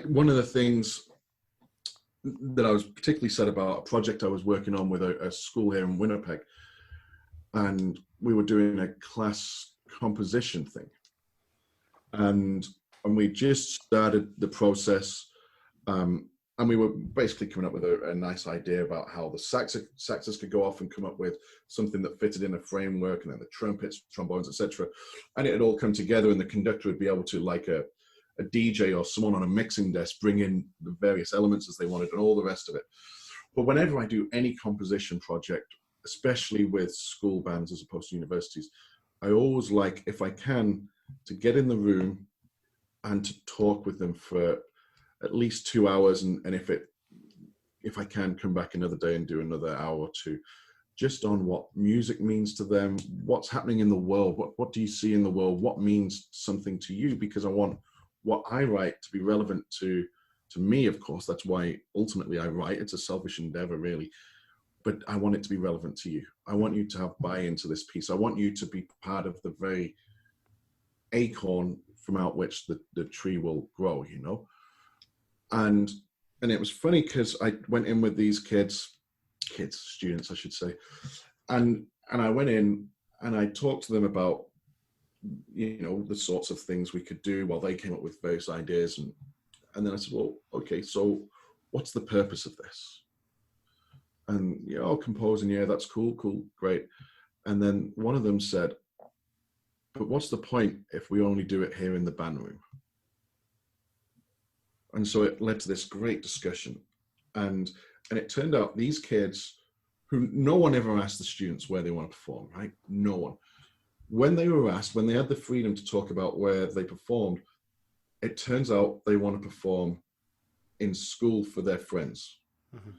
One of the things that I was particularly sad about, a project I was working on with a school here in Winnipeg, and we were doing a class composition thing, and we just started the process, and we were basically coming up with a nice idea about how the saxes could go off and come up with something that fitted in a framework, and then the trumpets, trombones, etc. And it had all come together, and the conductor would be able to, like a DJ or someone on a mixing desk, bring in the various elements as they wanted and all the rest of it. But whenever I do any composition project, especially with school bands as opposed to universities, I always like, if I can, to get in the room and to talk with them for at least 2 hours, and if I can, come back another day and do another hour or two, just on what music means to them, what's happening in the world, what do you see in the world, what means something to you, because I want what I write to be relevant to me, of course. That's why ultimately I write. It's a selfish endeavor, really. But I want it to be relevant to you. I want you to have buy-in to this piece. I want you to be part of the very acorn from out which the tree will grow, you know? And it was funny because I went in with these students, I should say. And I went in and I talked to them about, you know, the sorts of things we could do while they came up with various ideas. And then I said, well, okay, so what's the purpose of this? And, you know, composing, yeah, that's cool, great. And then one of them said, but what's the point if we only do it here in the band room? And so it led to this great discussion. And it turned out these kids, who no one ever asked the students where they want to perform, right? No one. When they were asked, when they had the freedom to talk about where they performed, it turns out they want to perform in school for their friends. Mm-hmm.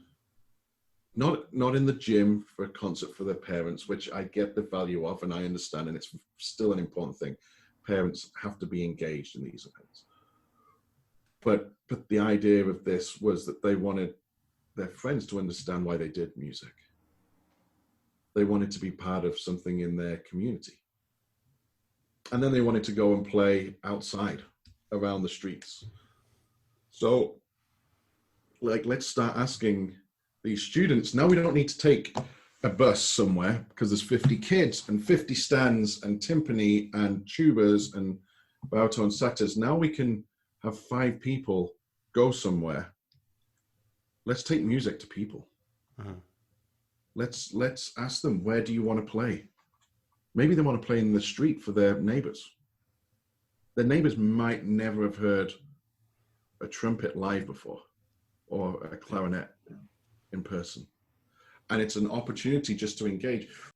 Not in the gym for a concert for their parents, which I get the value of and I understand, and it's still an important thing. Parents have to be engaged in these events. But the idea of this was that they wanted their friends to understand why they did music. They wanted to be part of something in their community. And then they wanted to go and play outside around the streets. So, like, let's start asking these students. Now we don't need to take a bus somewhere because there's 50 kids and 50 stands and timpani and tubas and baritone saxes. Now we can have 5 people go somewhere. Let's take music to people. Uh-huh. Let's ask them, where do you want to play? Maybe they want to play in the street for their neighbors. Their neighbors might never have heard a trumpet live before or a clarinet in person. And it's an opportunity just to engage.